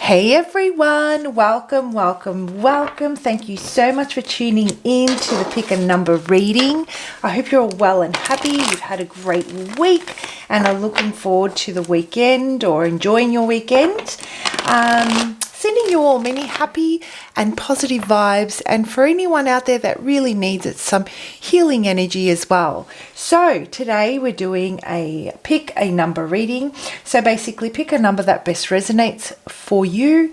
Hey everyone, welcome. Thank you so much for tuning in to the Pick a Number reading. I hope you're all well and happy. You've had a great week and are looking forward to the weekend or enjoying your weekend. Sending you all many happy and positive vibes, and for anyone out there that really needs it, some healing energy as well. So today we're doing a pick a number reading. So basically pick a number that best resonates for you.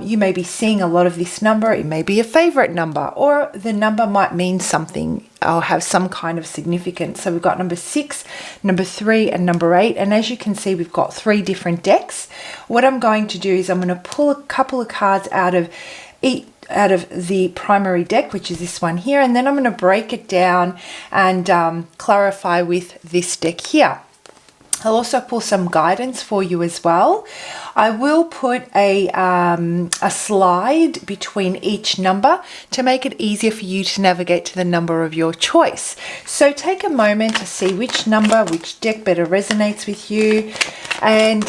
You may be seeing a lot of this number. It may be a favorite number, or the number might mean something or have some kind of significance. So we've got number 6, number 3, and number 8. And as you can see, we've got 3 different decks. What I'm going to do is I'm going to pull a couple of cards out of the primary deck, which is this one here, and then I'm going to break it down and clarify with this deck here. I'll also pull some guidance for you as well. I will put a slide between each number to make it easier for you to navigate to the number of your choice. So take a moment to see which number, which deck better resonates with you. And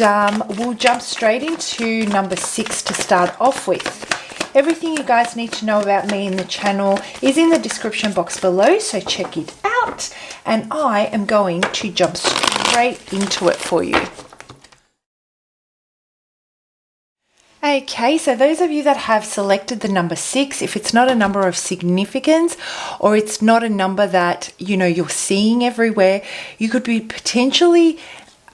we'll jump straight into number 6 to start off with. Everything you guys need to know about me and the channel is in the description box below, so check it out. And I am going to jump straight into it for you. Okay, so those of you that have selected the number 6, if it's not a number of significance or it's not a number that you're seeing everywhere, you could be potentially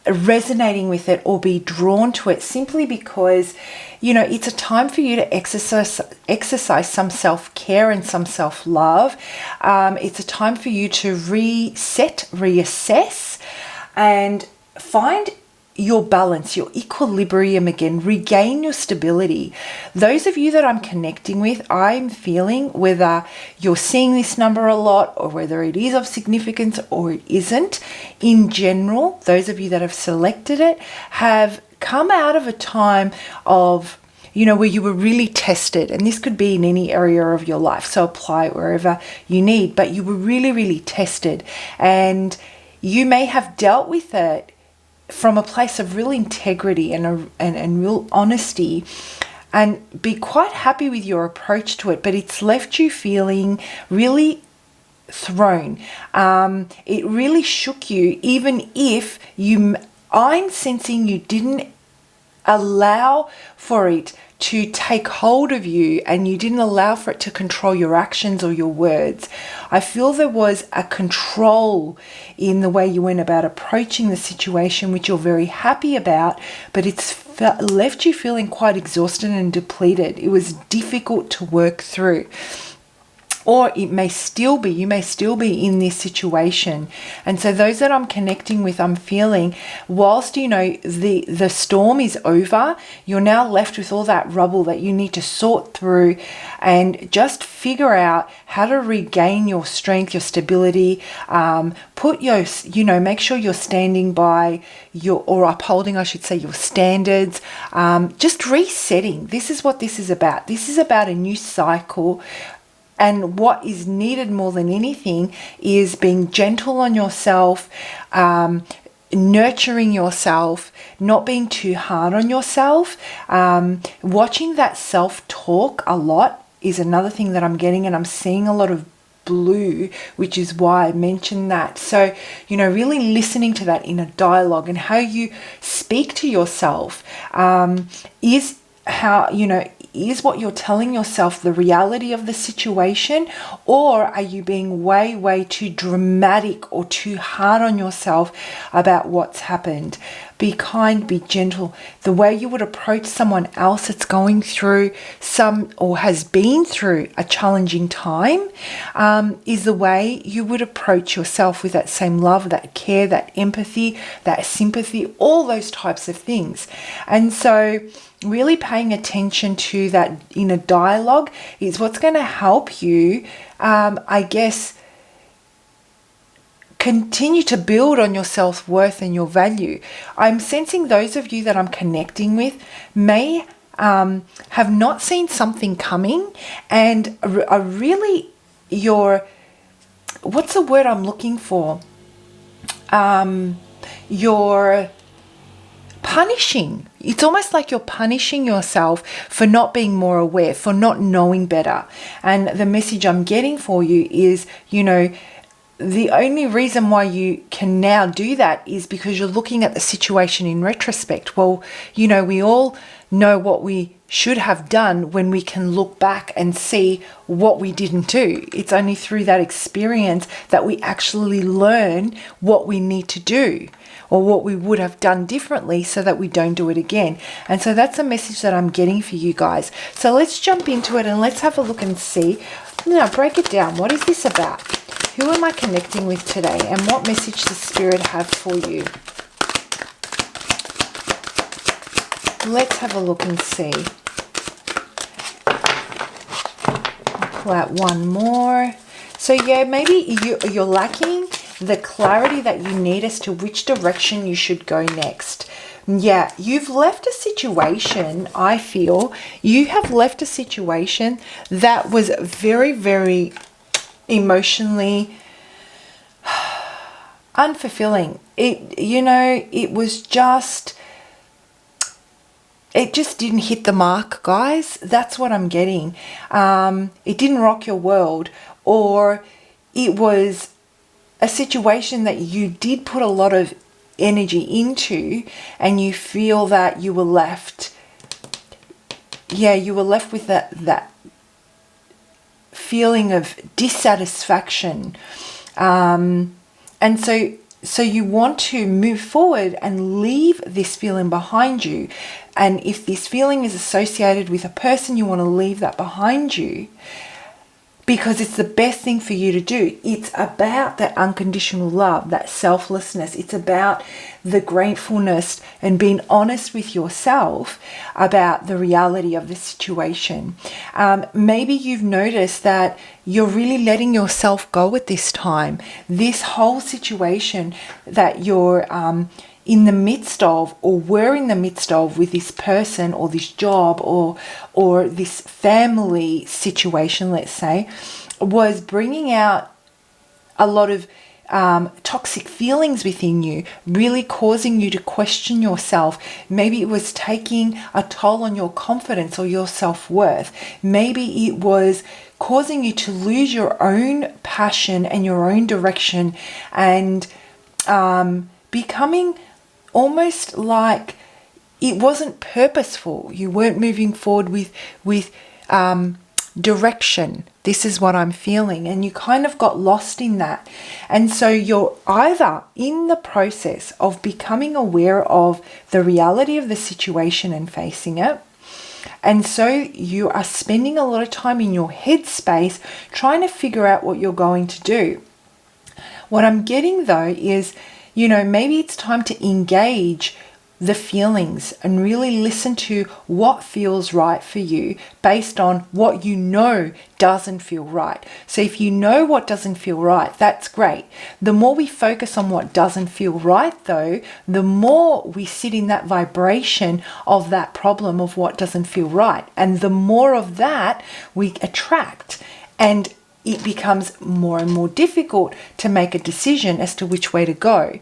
resonating with it or be drawn to it simply because it's a time for you to exercise some self-care and some self-love. It's a time for you to reset, reassess, and find your balance, your equilibrium again, regain your stability. Those of you that I'm connecting with, I'm feeling, whether you're seeing this number a lot or whether it is of significance or it isn't, in general, those of you that have selected it have come out of a time of where you were really tested, and this could be in any area of your life, so apply it wherever you need, but you were really, really tested, and you may have dealt with it from a place of real integrity and real honesty, and be quite happy with your approach to it, but it's left you feeling really thrown. It really shook you, even if I'm sensing you didn't allow for it to take hold of you and you didn't allow for it to control your actions or your words. I feel there was a control in the way you went about approaching the situation, which you're very happy about, but it's left you feeling quite exhausted and depleted. It was difficult to work through. Or it may still be, you may still be in this situation. And so those that I'm connecting with, I'm feeling, whilst the storm is over, you're now left with all that rubble that you need to sort through and just figure out how to regain your strength, your stability, make sure you're standing by or upholding, I should say, your standards, just resetting. This is what this is about. This is about a new cycle. And what is needed more than anything is being gentle on yourself, nurturing yourself, not being too hard on yourself. Watching that self-talk a lot is another thing that I'm getting, and I'm seeing a lot of blue, which is why I mentioned that. So, really listening to that inner dialogue and how you speak to yourself is how, is what you're telling yourself the reality of the situation, or are you being way, way too dramatic or too hard on yourself about what's happened? Be kind, be gentle. The way you would approach someone else that's going through or has been through a challenging time is the way you would approach yourself, with that same love, that care, that empathy, that sympathy, all those types of things. And so really paying attention to that inner dialogue is what's going to help you, continue to build on your self-worth and your value. I'm sensing those of you that I'm connecting with may have not seen something coming and are really what's the word I'm looking for? Your punishing. It's almost like you're punishing yourself for not being more aware, for not knowing better. And the message I'm getting for you is, the only reason why you can now do that is because you're looking at the situation in retrospect. Well, we all know what we should have done when we can look back and see what we didn't do. It's only through that experience that we actually learn what we need to do or what we would have done differently so that we don't do it again. And so that's a message that I'm getting for you guys. So let's jump into it and let's have a look and see. Now, break it down. What is this about? Who am I connecting with today? And what message does Spirit have for you? Let's have a look and see. I'll pull out one more. So yeah, maybe you're lacking the clarity that you need as to which direction you should go next. Yeah, you've left a situation, I feel. You have left a situation that was very, very emotionally unfulfilling. It was just... It just didn't hit the mark, guys. That's what I'm getting. It didn't rock your world, or it was a situation that you did put a lot of energy into and you feel that you were left, with that feeling of dissatisfaction. And so you want to move forward and leave this feeling behind you. And if this feeling is associated with a person, you want to leave that behind you because it's the best thing for you to do. It's about that unconditional love, that selflessness. It's about the gratefulness and being honest with yourself about the reality of the situation. Maybe you've noticed that you're really letting yourself go at this time. This whole situation that you're in the midst of, or were in the midst of, with this person or this job or this family situation, let's say, was bringing out a lot of toxic feelings within you, really causing you to question yourself. Maybe it was taking a toll on your confidence or your self-worth. Maybe it was causing you to lose your own passion and your own direction, and becoming almost like it wasn't purposeful. You weren't moving forward with direction. This is what I'm feeling. And you kind of got lost in that. And so you're either in the process of becoming aware of the reality of the situation and facing it. And so you are spending a lot of time in your head space trying to figure out what you're going to do. What I'm getting though is, maybe it's time to engage the feelings and really listen to what feels right for you based on what doesn't feel right. So if you know what doesn't feel right, that's great. The more we focus on what doesn't feel right though, the more we sit in that vibration of that problem of what doesn't feel right. And the more of that we attract, and it becomes more and more difficult to make a decision as to which way to go.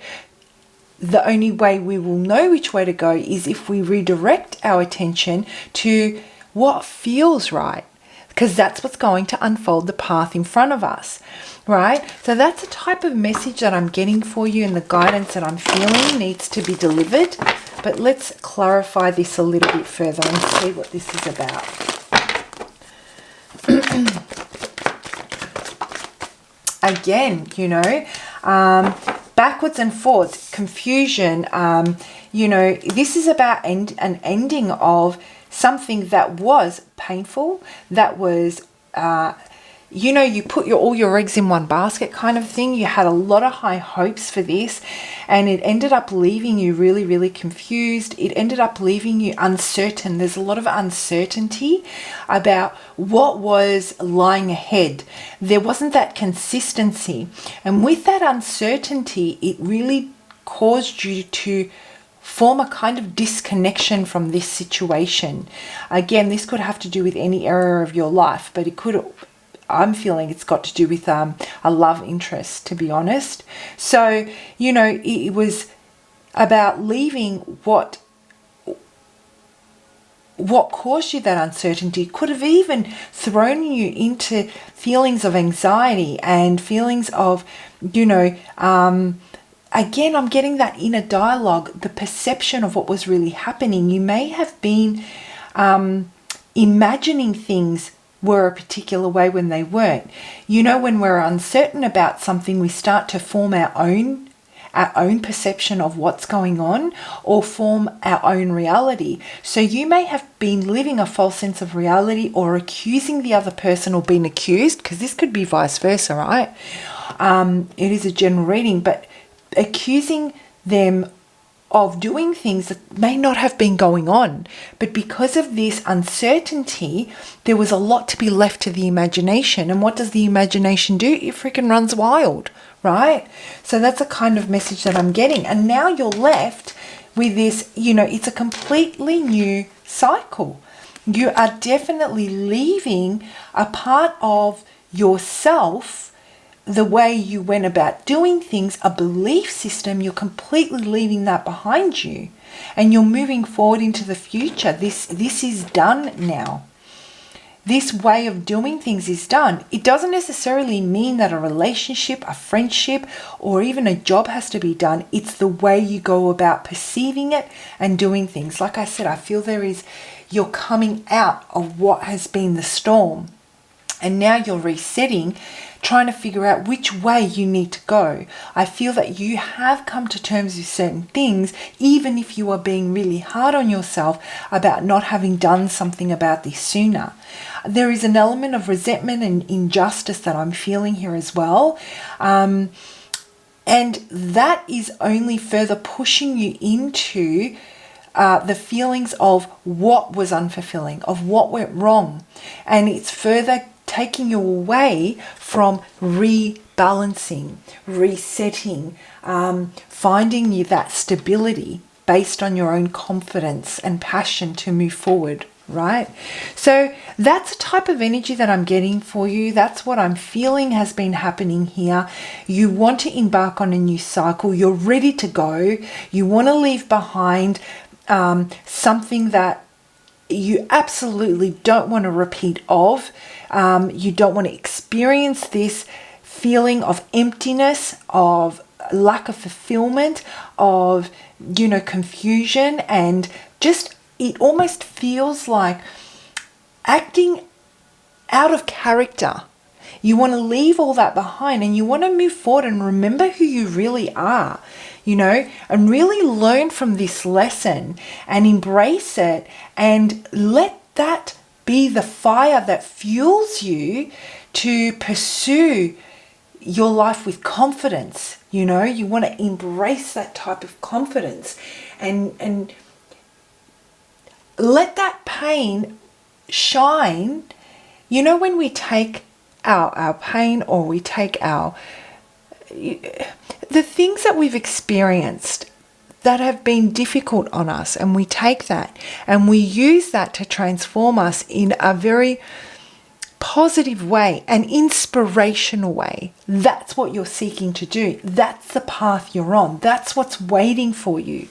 The only way we will know which way to go is if we redirect our attention to what feels right, because that's what's going to unfold the path in front of us, right? So that's a type of message that I'm getting for you, and the guidance that I'm feeling needs to be delivered. But let's clarify this a little bit further and see what this is about. Again, backwards and forwards, confusion. This is about an ending of something that was painful, that was, you put all your eggs in one basket kind of thing. You had a lot of high hopes for this, and it ended up leaving you really, really confused. It ended up leaving you uncertain. There's a lot of uncertainty about what was lying ahead. There wasn't that consistency. And with that uncertainty, it really caused you to form a kind of disconnection from this situation. Again, this could have to do with any area of your life, but I'm feeling it's got to do with a love interest, to be honest. So, it was about leaving what what caused you that uncertainty could have even thrown you into feelings of anxiety and feelings of, again, I'm getting that inner dialogue, the perception of what was really happening. You may have been imagining things were a particular way when they weren't. When we're uncertain about something, we start to form our own perception of what's going on, or form our own reality. So you may have been living a false sense of reality, or accusing the other person, or being accused, because this could be vice versa, right? It is a general reading, but accusing them of doing things that may not have been going on. But because of this uncertainty, there was a lot to be left to the imagination. And what does the imagination do? It freaking runs wild, right? So that's a kind of message that I'm getting. And now you're left with this, it's a completely new cycle. You are definitely leaving a part of yourself, the way you went about doing things, a belief system. You're completely leaving that behind you, and you're moving forward into the future. This is done now. This way of doing things is done. It doesn't necessarily mean that a relationship, a friendship, or even a job has to be done. It's the way you go about perceiving it and doing things. Like I said, I feel you're coming out of what has been the storm, and now you're resetting, trying to figure out which way you need to go. I feel that you have come to terms with certain things, even if you are being really hard on yourself about not having done something about this sooner. There is an element of resentment and injustice that I'm feeling here as well. And that is only further pushing you into the feelings of what was unfulfilling, of what went wrong. And it's further taking you away from rebalancing, resetting, finding you that stability based on your own confidence and passion to move forward, right? So that's a type of energy that I'm getting for you. That's what I'm feeling has been happening here. You want to embark on a new cycle. You're ready to go. You want to leave behind something that you absolutely don't want to repeat of. You don't want to experience this feeling of emptiness, of lack of fulfillment, of, confusion, and just, it almost feels like acting out of character. You want to leave all that behind, and you want to move forward and remember who you really are, and really learn from this lesson and embrace it, and let that be the fire that fuels you to pursue your life with confidence. You want to embrace that type of confidence, and let that pain shine. When we take our pain, or we take the things that we've experienced that have been difficult on us, and we take that and we use that to transform us in a very positive way, an inspirational way. That's what you're seeking to do. That's the path you're on. That's what's waiting for you.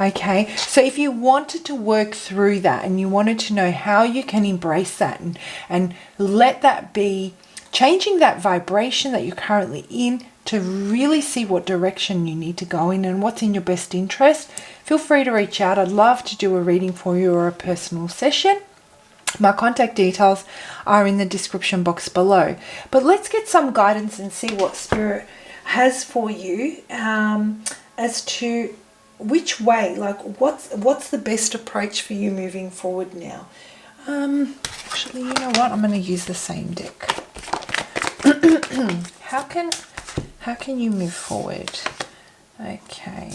Okay, so if you wanted to work through that, and you wanted to know how you can embrace that and let that be changing that vibration that you're currently in, to really see what direction you need to go in and what's in your best interest, feel free to reach out. I'd love to do a reading for you, or a personal session. My contact details are in the description box below. But let's get some guidance and see what Spirit has for you as to which way, like what's the best approach for you moving forward now. Actually, you know what? I'm going to use the same deck. How can you move forward? Okay.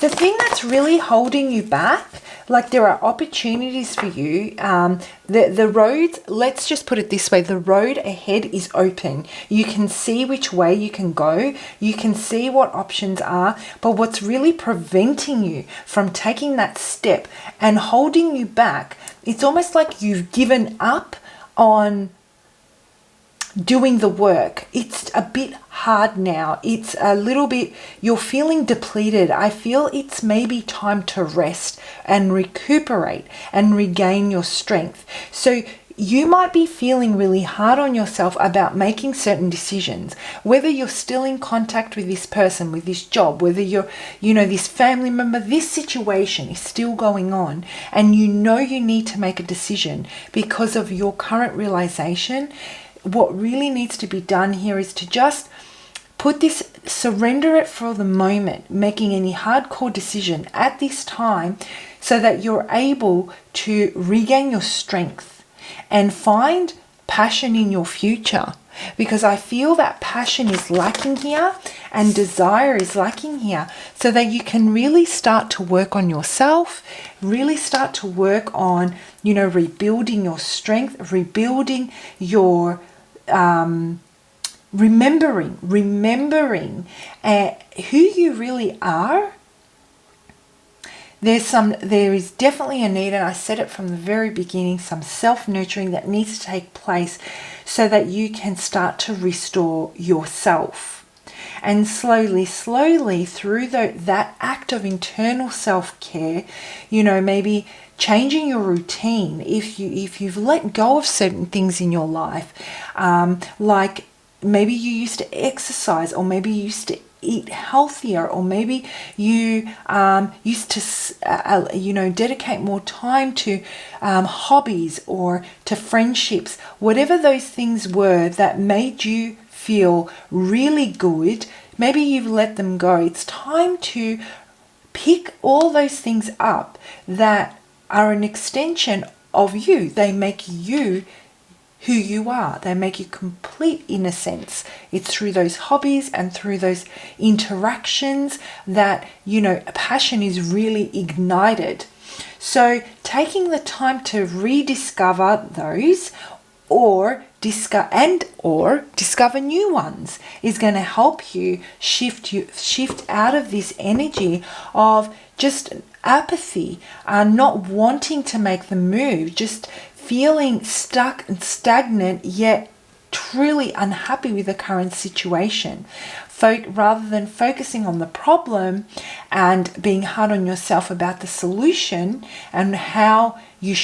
The thing that's really holding you back, like there are opportunities for you. The road, let's just put it this way, the road ahead is open. You can see which way you can go. You can see what options are. But what's really preventing you from taking that step and holding you back, it's almost like you've given up on doing the work. It's a bit hard now. It's a little bit, you're feeling depleted. I feel it's maybe time to rest and recuperate and regain your strength. So you might be feeling really hard on yourself about making certain decisions, whether you're still in contact with this person, with this job, whether you're, this family member, this situation is still going on, and you need to make a decision because of your current realization. What really needs to be done here is to just surrender it for the moment, making any hardcore decision at this time so that you're able to regain your strength and find passion in your future, because I feel that passion is lacking here and desire is lacking here, so that you can really start to work on yourself, really start to work on, rebuilding your strength, rebuilding your, remembering who you really are. There is definitely a need, and I said it from the very beginning, some self-nurturing that needs to take place so that you can start to restore yourself. And slowly through that act of internal self-care, maybe changing your routine. If you've let go of certain things in your life, like maybe you used to exercise, or maybe you used to eat healthier, or maybe you used to dedicate more time to hobbies or to friendships, whatever those things were that made you feel really good, maybe you've let them go. It's time to pick all those things up that are an extension of you. They make you who you are. They make you complete, in a sense. It's through those hobbies and through those interactions that, passion is really ignited. So taking the time to rediscover those, or discover new ones, is going to help you shift out of this energy of just apathy, not wanting to make the move, just feeling stuck and stagnant, yet truly unhappy with the current situation. Rather than focusing on the problem and being hard on yourself about the solution and how you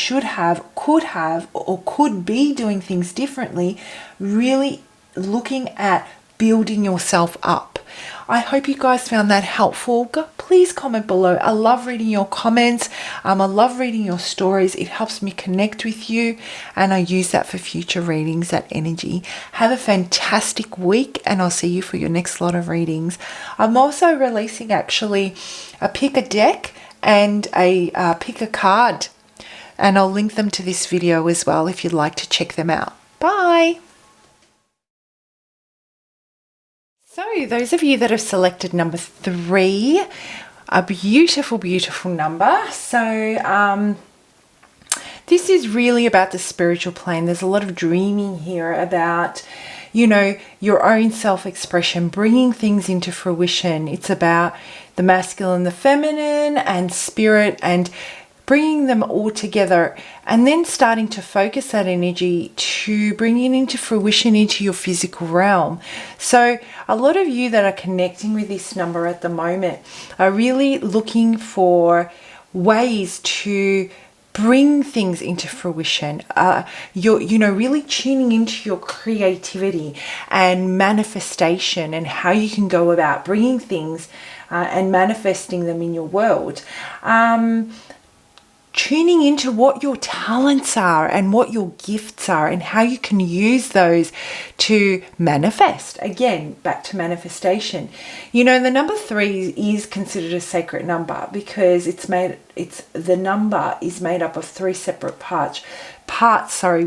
could be doing things differently, really looking at building yourself up. I hope you guys found that helpful. Please comment below. I love reading your comments. I love reading your stories. It helps me connect with you, and I use that for future readings, that energy. Have a fantastic week, and I'll see you for your next lot of readings. I'm also releasing actually a pick a deck and a pick a card, and I'll link them to this video as well if you'd like to check them out. Bye. So those of you that have selected number 3, a beautiful, beautiful number. So this is really about the spiritual plane. There's a lot of dreaming here about, your own self-expression, bringing things into fruition. It's about the masculine, the feminine, and spirit, and bringing them all together, and then starting to focus that energy to bring it into fruition into your physical realm. So a lot of you that are connecting with this number at the moment are really looking for ways to bring things into fruition. You're really tuning into your creativity and manifestation, and how you can go about bringing things and manifesting them in your world. Tuning into what your talents are and what your gifts are, and how you can use those to manifest. Again, back to manifestation. The number 3 is considered a sacred number because the number is made up of 3 separate parts,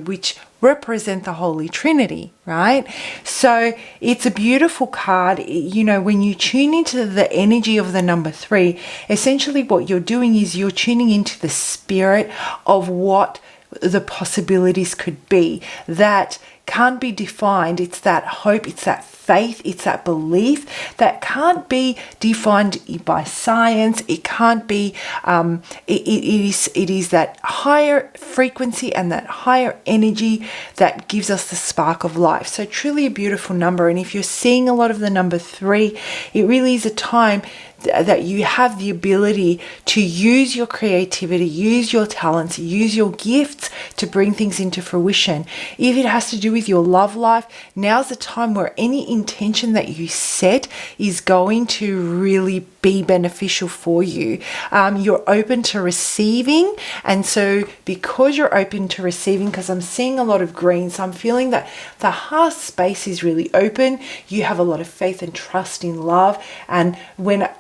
which represent the Holy Trinity, right? So it's a beautiful card. When you tune into the energy of the number 3, essentially what you're doing is you're tuning into the spirit of what the possibilities could be, that can't be defined. It's that hope, it's that faith, it's that belief that can't be defined by science. It can't be, it is that higher frequency and that higher energy that gives us the spark of life. So truly a beautiful number. And if you're seeing a lot of the number 3, it really is a time that you have the ability to use your creativity, use your talents, use your gifts to bring things into fruition. If it has to do with your love life, now's the time where any intention that you set is going to really be beneficial for you. You're open to receiving, and so because you're open to receiving, because I'm seeing a lot of green, so I'm feeling that the heart space is really open. You have a lot of faith and trust in love, and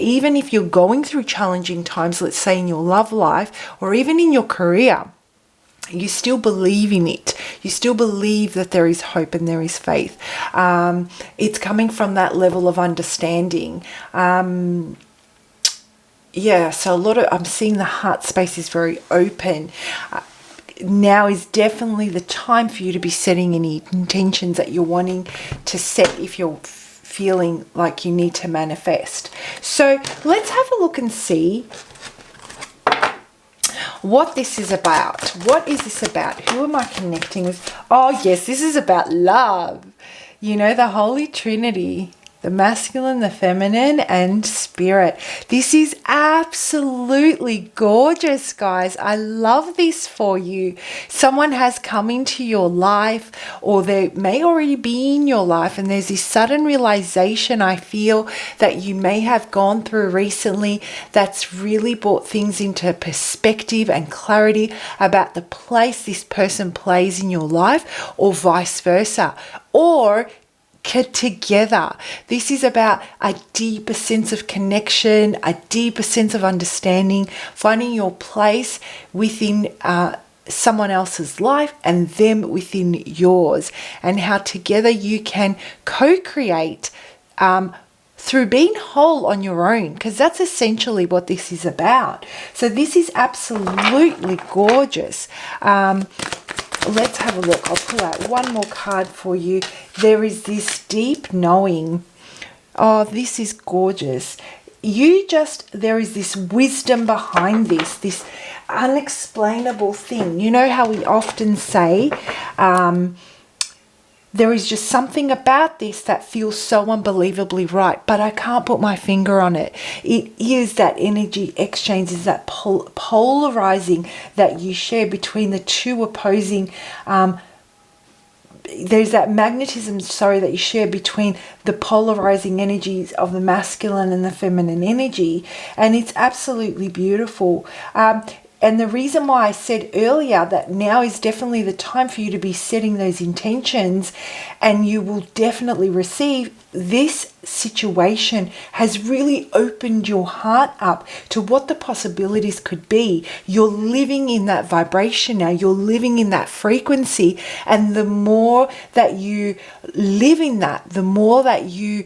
even if you're going through challenging times, let's say in your love life or even in your career, you still believe in it. You still believe that there is hope and there is faith. It's coming from that level of understanding. So I'm seeing the heart space is very open. Now is definitely the time for you to be setting any intentions that you're wanting to set if you're feeling like you need to manifest. So let's have a look and see what this is about. What is this about? Who am I connecting with? Oh yes, this is about love. You know, the Holy Trinity. The masculine, the feminine, and spirit. This is absolutely gorgeous, guys. I love this for you. Someone has come into your life, or they may already be in your life, and there's this sudden realization I feel that you may have gone through recently that's really brought things into perspective and clarity about the place this person plays in your life, or vice versa. Or together. This is about a deeper sense of connection, a deeper sense of understanding, finding your place within someone else's life and them within yours, and how together you can co-create through being whole on your own, because that's essentially what this is about. So this is absolutely gorgeous. Let's have a look. I'll pull out one more card for you. There is this deep knowing. Oh, this is gorgeous. There is this wisdom behind this unexplainable thing. You know how we often say, there is just something about this that feels so unbelievably right, but I can't put my finger on it. It is that energy exchange, is that polarizing that you share between the two opposing. There's that magnetism, that you share between the polarizing energies of the masculine and the feminine energy, and it's absolutely beautiful. And the reason why I said earlier that now is definitely the time for you to be setting those intentions, and you will definitely receive, this situation has really opened your heart up to what the possibilities could be. You're living in that vibration now. You're living in that frequency. And the more that you live in that, the more that you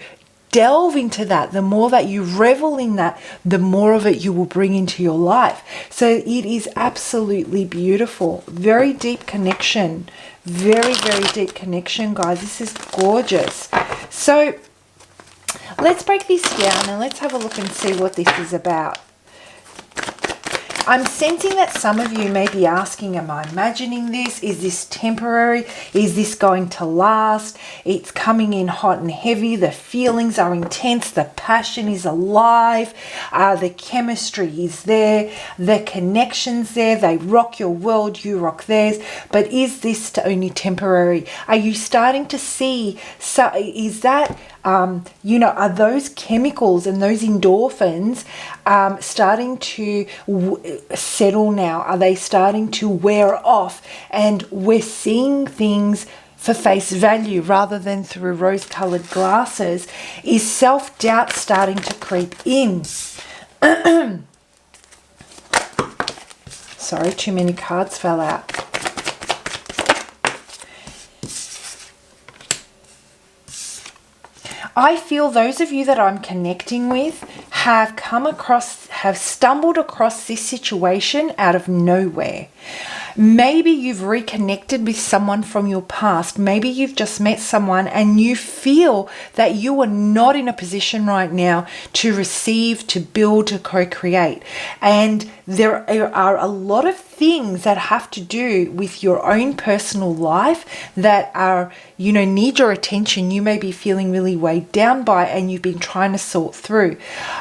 delve into that, the more that you revel in that, the more of it you will bring into your life. So it is absolutely beautiful. Very deep connection. Very, very deep connection, guys. This is gorgeous. So let's break this down and let's have a look and see what this is about. I'm sensing that some of you may be asking, am I imagining this? Is this temporary? Is this going to last? It's coming in hot and heavy. The feelings are intense. The passion is alive. The chemistry is there. The connection's there. They rock your world. You rock theirs. But is this only temporary? Are you starting to see, is that, are those chemicals and those endorphins starting to settle now? Are they starting to wear off? And we're seeing things for face value rather than through rose-colored glasses. Is self-doubt starting to creep in? Sorry, too many cards fell out. I feel those of you that I'm connecting with have stumbled across this situation out of nowhere. Maybe you've reconnected with someone from your past. Maybe you've just met someone and you feel that you are not in a position right now to receive, to build, to co-create. And there are a lot of things that have to do with your own personal life that are, need your attention. You may be feeling really weighed down by, and you've been trying to sort through.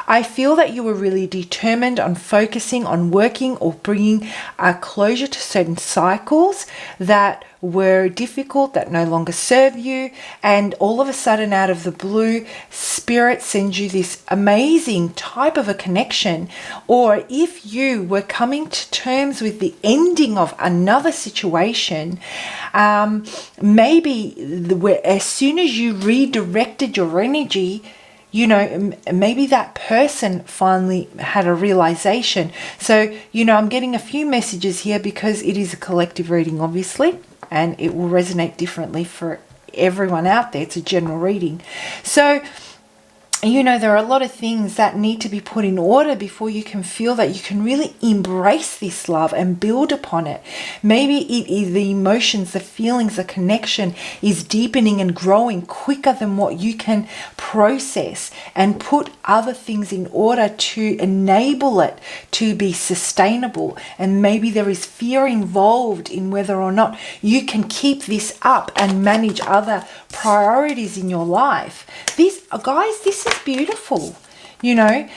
I feel that you were really determined on focusing on working or bringing a closure to certain cycles that were difficult, that no longer serve you, and all of a sudden, out of the blue, Spirit sends you this amazing type of a connection. Or if you were coming to terms with the ending of another situation, maybe as soon as you redirected your energy, maybe that person finally had a realization. So, I'm getting a few messages here because it is a collective reading, obviously, and it will resonate differently for everyone out there. It's a general reading. So, there are a lot of things that need to be put in order before you can feel that you can really embrace this love and build upon it. Maybe it is the emotions, the feelings, the connection is deepening and growing quicker than what you can process, and put other things in order to enable it to be sustainable. And maybe there is fear involved in whether or not you can keep this up and manage other priorities in your life. This is beautiful. There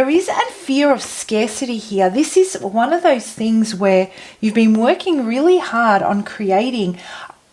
is a fear of scarcity here. This is one of those things where you've been working really hard on creating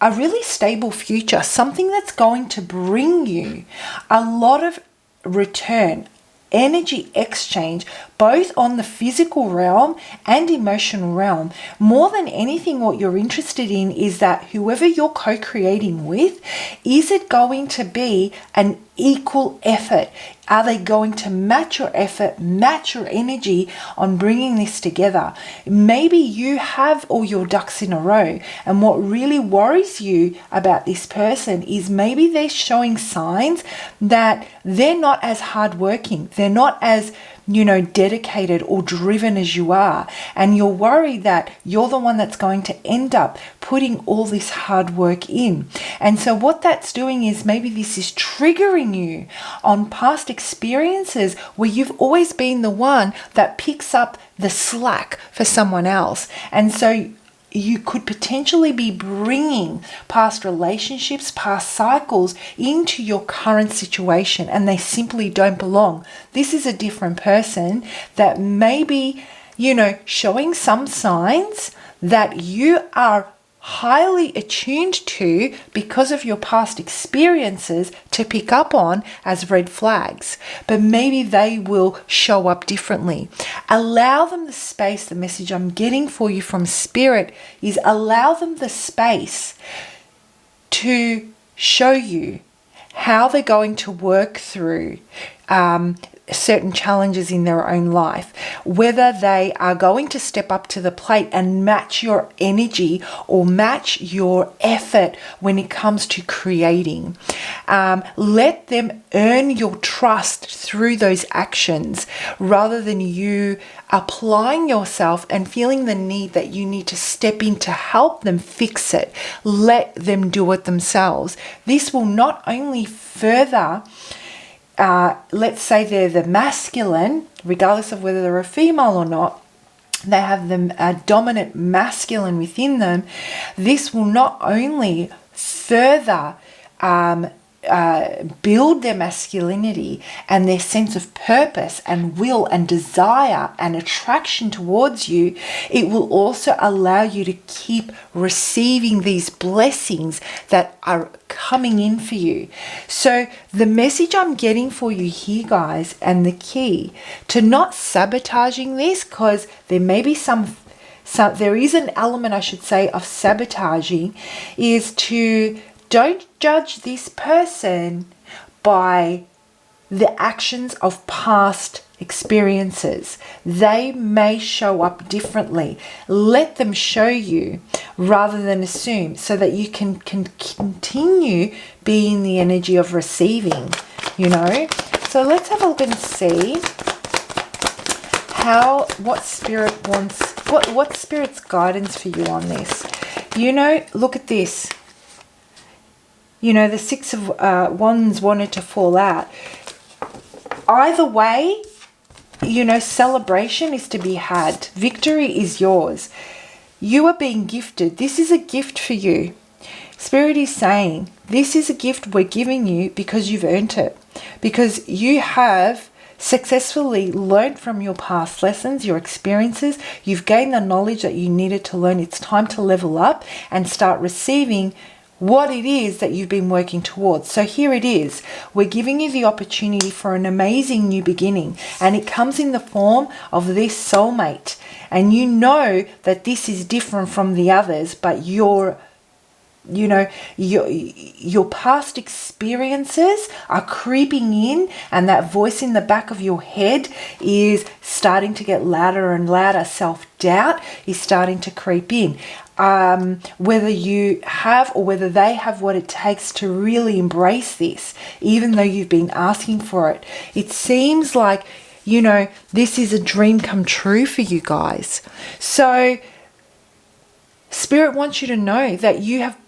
a really stable future, something that's going to bring you a lot of return, energy exchange, both on the physical realm and emotional realm. More than anything, what you're interested in is that whoever you're co-creating with, is it going to be an equal effort? Are they going to match your effort, match your energy on bringing this together? Maybe you have all your ducks in a row, and what really worries you about this person is maybe they're showing signs that they're not as hardworking, they're not as dedicated or driven as you are, and you're worried that you're the one that's going to end up putting all this hard work in. And so what that's doing is maybe this is triggering you on past experiences where you've always been the one that picks up the slack for someone else. And so you could potentially be bringing past relationships, past cycles into your current situation, and they simply don't belong. This is a different person that may be, showing some signs that you are highly attuned to because of your past experiences to pick up on as red flags, but maybe they will show up differently. Allow them the space. The message I'm getting for you from Spirit is allow them the space to show you how they're going to work through certain challenges in their own life, whether they are going to step up to the plate and match your energy or match your effort when it comes to creating. Let them earn your trust through those actions rather than you applying yourself and feeling the need that you need to step in to help them fix it. Let them do it themselves. This will not only further let's say they're the masculine, regardless of whether they're a female or not, they have the dominant masculine within them. This will not only further build their masculinity and their sense of purpose and will and desire and attraction towards you, it will also allow you to keep receiving these blessings that are coming in for you. So the message I'm getting for you here, guys, and the key to not sabotaging this, because there may be there is an element, I should say, of sabotaging, is to don't judge this person by the actions of past experiences. They may show up differently. Let them show you rather than assume, so that you can continue being the energy of receiving, So let's have a look and see what spirit wants, what spirit's guidance for you on this. You know, look at this. You know, the Six of Wands wanted to fall out. Either way, you know, celebration is to be had. Victory is yours. You are being gifted. This is a gift for you. Spirit is saying, this is a gift we're giving you because you've earned it. Because you have successfully learned from your past lessons, your experiences. You've gained the knowledge that you needed to learn. It's time to level up and start receiving what it is that you've been working towards. So here it is. We're giving you the opportunity for an amazing new beginning, and it comes in the form of this soulmate. And you know that this is different from the others, but your past experiences are creeping in, and that voice in the back of your head is starting to get louder and louder. Self-doubt is starting to creep in. Whether you have or whether they have what it takes to really embrace this, even though you've been asking for it. It seems like, you know, this is a dream come true for you guys. So Spirit wants you to know that you have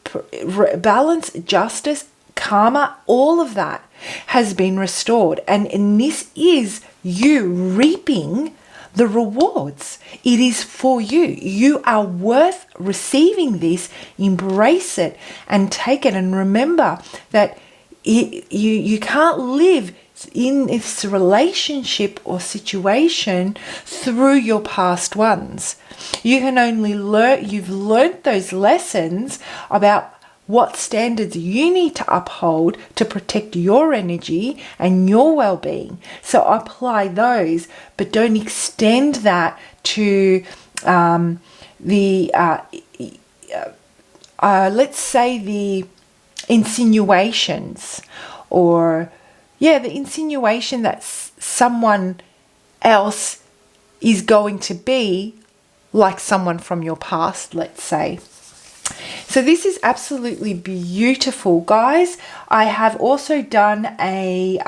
balance, justice, karma, all of that has been restored. And this is you reaping the rewards. It is for you. You are worth receiving this. Embrace it and take it. And remember that you can't live in this relationship or situation through your past ones. You can only learn, you've learned those lessons about what standards you need to uphold to protect your energy and your well-being. So apply those, but don't extend that to let's say the insinuations, or the insinuation that someone else is going to be like someone from your past, let's say. So this is absolutely beautiful, guys. I have also done a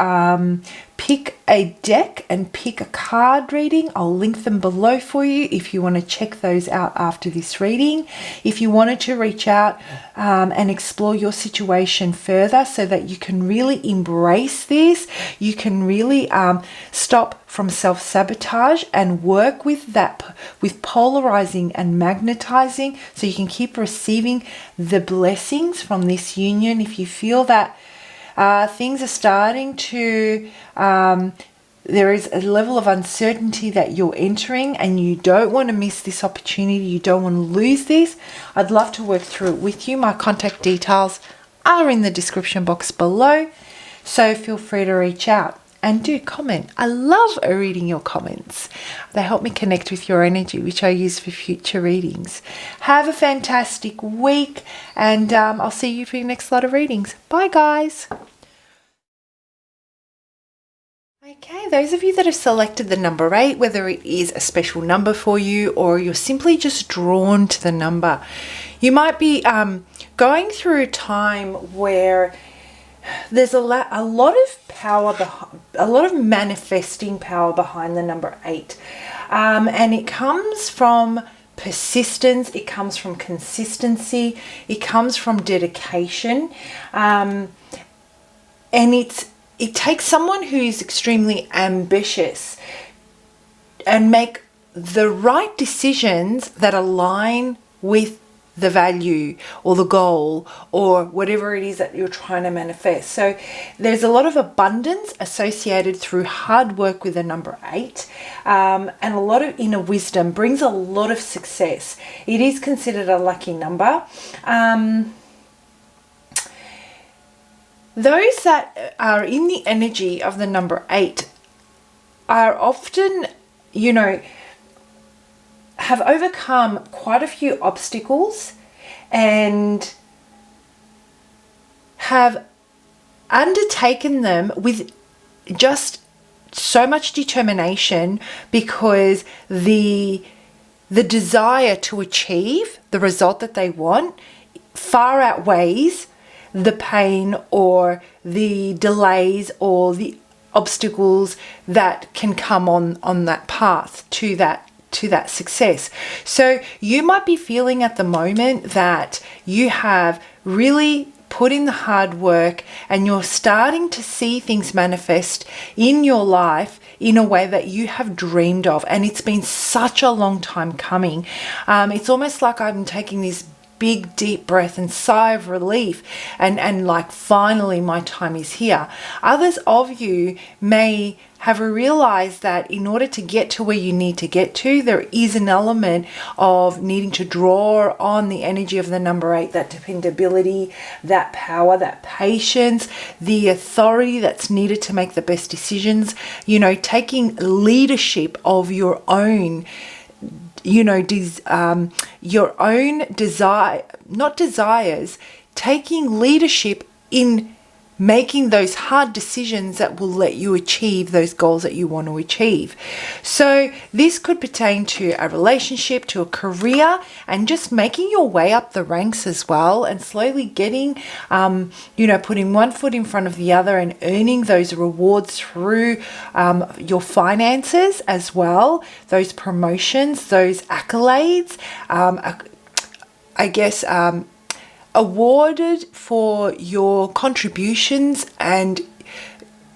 pick a deck and pick a card reading. I'll link them below for you if you want to check those out after this reading. If you wanted to reach out and explore your situation further so that you can really embrace this, you can really stop from self-sabotage and work with that, with polarizing and magnetizing, so you can keep receiving the blessings from this union. If you feel that things are starting to, there is a level of uncertainty that you're entering and you don't want to miss this opportunity, you don't want to lose this, I'd love to work through it with you. My contact details are in the description box below, so feel free to reach out. And do comment. I love reading your comments. They help me connect with your energy, which I use for future readings. Have a fantastic week, and I'll see you for your next lot of readings. Bye, guys. Okay, those of you that have selected the number 8, whether it is a special number for you or you're simply just drawn to the number, you might be going through a time where there's a lot of power, a lot of manifesting power behind the number 8. And it comes from persistence, it comes from consistency, it comes from dedication. And it takes someone who is extremely ambitious and make the right decisions that align with the value or the goal or whatever it is that you're trying to manifest. So there's a lot of abundance associated through hard work with the number 8, and a lot of inner wisdom brings a lot of success. It is considered a lucky number. Those that are in the energy of the number 8 are often, you know, have overcome quite a few obstacles and have undertaken them with just so much determination, because the desire to achieve the result that they want far outweighs the pain or the delays or the obstacles that can come on that path to that success. So you might be feeling at the moment that you have really put in the hard work and you're starting to see things manifest in your life in a way that you have dreamed of, and it's been such a long time coming. It's almost like I'm taking this big deep breath and sigh of relief and like, finally my time is here. Others of you may have realized that in order to get to where you need to get to, there is an element of needing to draw on the energy of the number 8, that dependability, that power, that patience, the authority that's needed to make the best decisions, taking leadership of your own your own desires, taking leadership in making those hard decisions that will let you achieve those goals that you want to achieve. So this could pertain to a relationship, to a career, and just making your way up the ranks as well, and slowly getting, putting one foot in front of the other and earning those rewards through your finances as well, those promotions, those accolades, awarded for your contributions and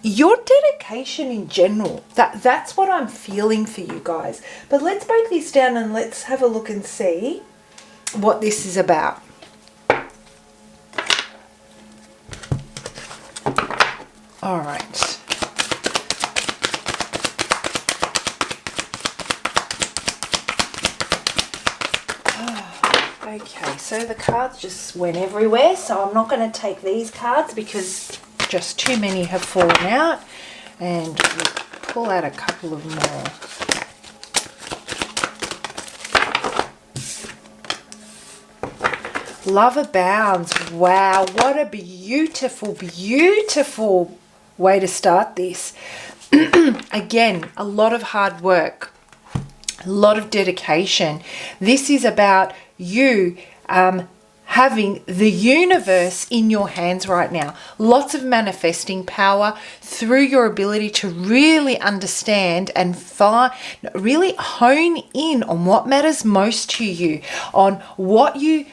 your dedication in general. That's what I'm feeling for you guys. But let's break this down and let's have a look and see what this is about. All right. Okay, so the cards just went everywhere, so I'm not going to take these cards because just too many have fallen out, and we'll pull out a couple of more. Love abounds. Wow, what a beautiful, beautiful way to start this. Again, a lot of hard work, a lot of dedication. This is about you having the universe in your hands right now. Lots of manifesting power through your ability to really understand and really hone in on what matters most to you, on what you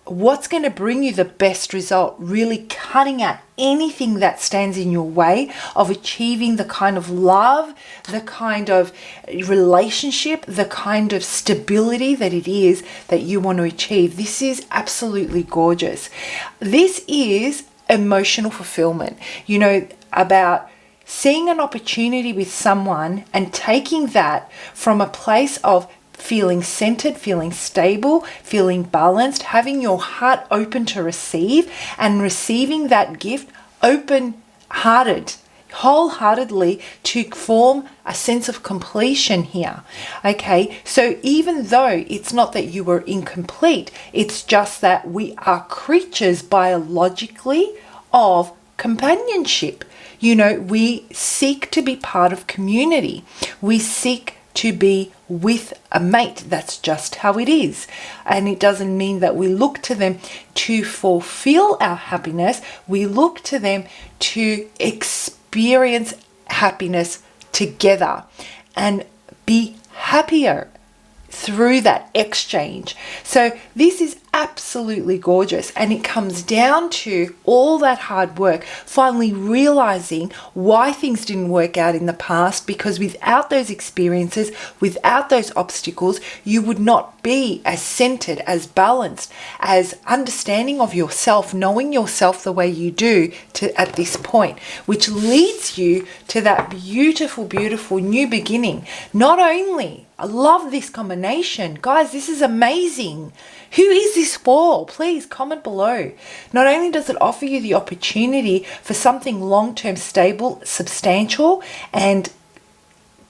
what's going to bring you the best result, really cutting out anything that stands in your way of achieving the kind of love, the kind of relationship, the kind of stability that it is that you want to achieve. This is absolutely gorgeous. This is emotional fulfillment, about seeing an opportunity with someone and taking that from a place of feeling centered, feeling stable, feeling balanced, having your heart open to receive, and receiving that gift wholeheartedly, to form a sense of completion here. Okay, so even though it's not that you were incomplete, it's just that we are creatures biologically of companionship. We seek to be part of community. We seek to be with a mate. That's just how it is. And it doesn't mean that we look to them to fulfill our happiness. We look to them to experience happiness together and be happier through that exchange. So this is absolutely gorgeous, and it comes down to all that hard work, finally realizing why things didn't work out in the past, because without those experiences, without those obstacles, you would not be as centered, as balanced, as understanding of yourself, knowing yourself the way you do at this point, which leads you to that beautiful, beautiful new beginning. Not only, I love this combination. Guys, this is amazing. Who is this for? Please comment below. Not only does it offer you the opportunity for something long-term, stable, substantial, and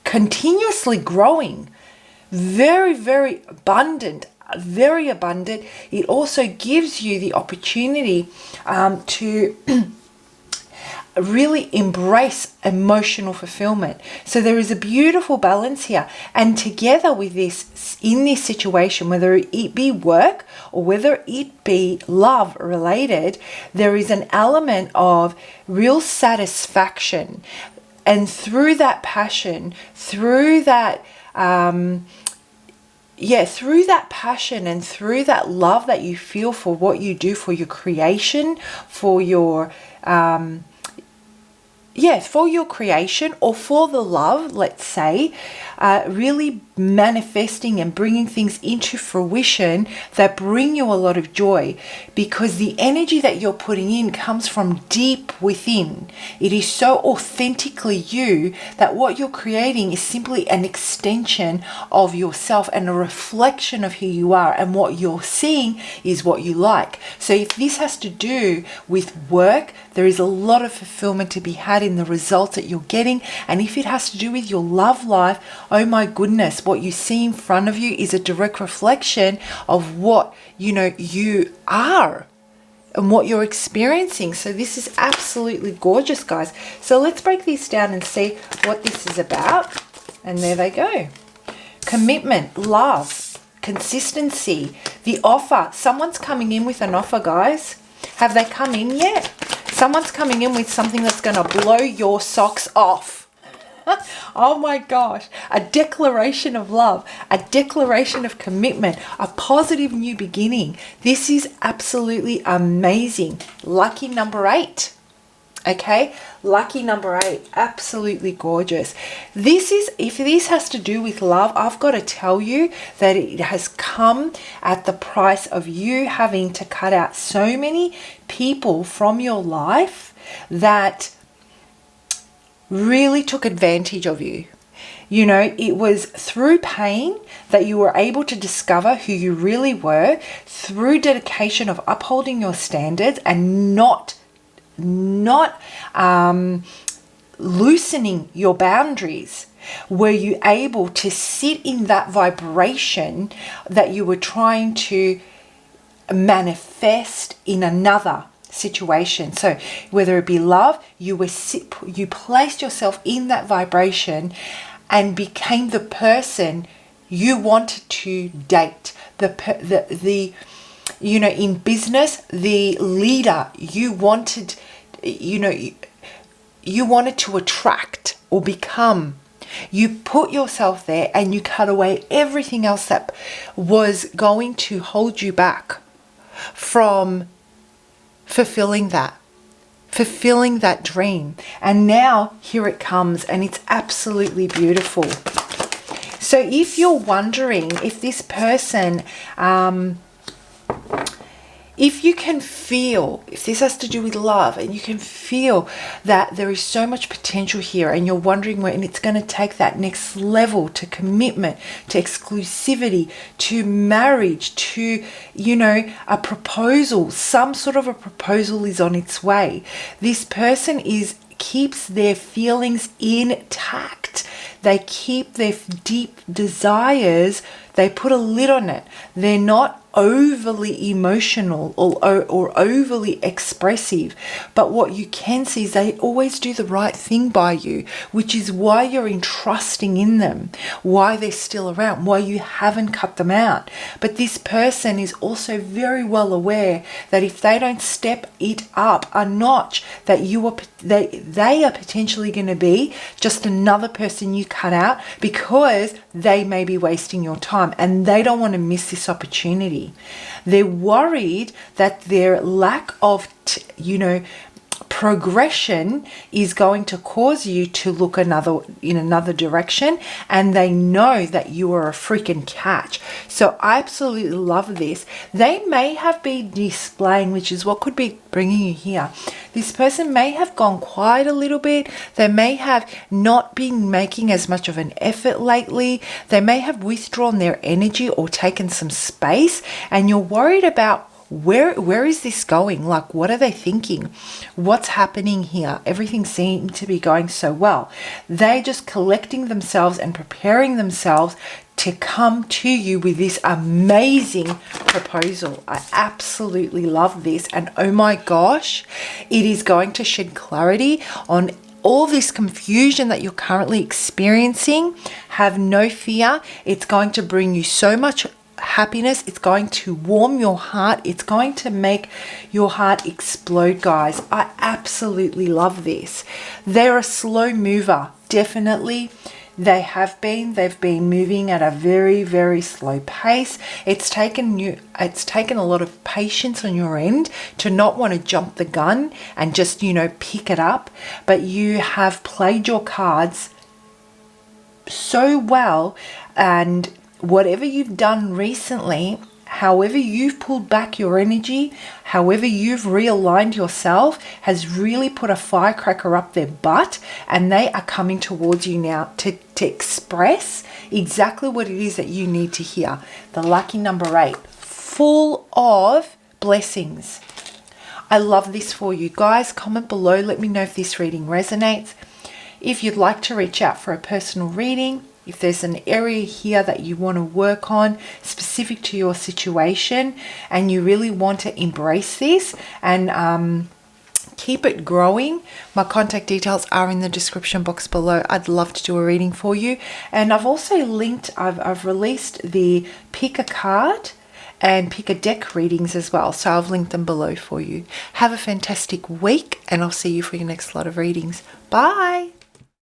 continuously growing, very, very abundant, it also gives you the opportunity to really embrace emotional fulfillment. So there is a beautiful balance here. And together with this, in this situation, whether it be work or whether it be love related, there is an element of real satisfaction. And through that passion, through that through that passion and through that love that you feel for what you do, for your creation, for your for your creation, or for the love, let's say, really manifesting and bringing things into fruition that bring you a lot of joy, because the energy that you're putting in comes from deep within. It is so authentically you that what you're creating is simply an extension of yourself and a reflection of who you are, and what you're seeing is what you like. So if this has to do with work, there is a lot of fulfillment to be had in the results that you're getting. And if it has to do with your love life, oh my goodness, what you see in front of you is a direct reflection of what you are and what you're experiencing. So this is absolutely gorgeous, guys. So let's break this down and see what this is about. And there they go. Commitment, love, consistency, the offer. Someone's coming in with an offer, guys. Have they come in yet? Someone's coming in with something that's going to blow your socks off. Oh my gosh. A declaration of love, a declaration of commitment, a positive new beginning. This is absolutely amazing. Lucky number 8. Okay, lucky number 8, absolutely gorgeous. If this has to do with love, I've got to tell you that it has come at the price of you having to cut out so many people from your life that really took advantage of you. It was through pain that you were able to discover who you really were, through dedication of upholding your standards and not loosening your boundaries. Were you able to sit in that vibration that you were trying to manifest in another situation? So whether it be love, you placed yourself in that vibration and became the person you wanted to date, in business, the leader you wanted to attract or become. You put yourself there and you cut away everything else that was going to hold you back from fulfilling that dream. And now here it comes, and it's absolutely beautiful. So if you're wondering if this person, if you can feel, if this has to do with love, and you can feel that there is so much potential here, and you're wondering when it's going to take that next level to commitment, to exclusivity, to marriage, to, a proposal, some sort of a proposal is on its way. This person keeps their feelings intact. They keep their deep desires, they put a lid on it. They're not overly emotional or overly expressive, but what you can see is they always do the right thing by you, which is why you're entrusting in them, why they're still around, why you haven't cut them out. But this person is also very well aware that if they don't step it up a notch, that they are potentially going to be just another person you cut out, because they may be wasting your time and they don't want to miss this opportunity. They're worried that their lack of, progression is going to cause you to look in another direction, and they know that you are a freaking catch. So I absolutely love this. They may have been displaying, which is what could be bringing you here. This person may have gone quiet a little bit. They may have not been making as much of an effort lately. They may have withdrawn their energy or taken some space, and you're worried about where is this going? Like, what are they thinking? What's happening here? Everything seemed to be going so well. They're just collecting themselves and preparing themselves to come to you with this amazing proposal. I absolutely love this, and oh my gosh, it is going to shed clarity on all this confusion that you're currently experiencing. Have no fear. It's going to bring you so much happiness. It's going to warm your heart. It's going to make your heart explode, guys. I absolutely love this. They're a slow mover, definitely. They've been moving at a very, very slow pace. It's taken a lot of patience on your end to not want to jump the gun and just, pick it up. But you have played your cards so well, and whatever you've done recently, however you've pulled back your energy, however you've realigned yourself, has really put a firecracker up their butt, and they are coming towards you now to express exactly what it is that you need to hear. The lucky number 8, full of blessings. I love this for you. Guys, comment below. Let me know if this reading resonates. If you'd like to reach out for a personal reading, if there's an area here that you want to work on specific to your situation and you really want to embrace this and keep it growing, my contact details are in the description box below. I'd love to do a reading for you. And I've also linked, I've released the pick a card and pick a deck readings as well. So I've linked them below for you. Have a fantastic week, and I'll see you for your next lot of readings. Bye.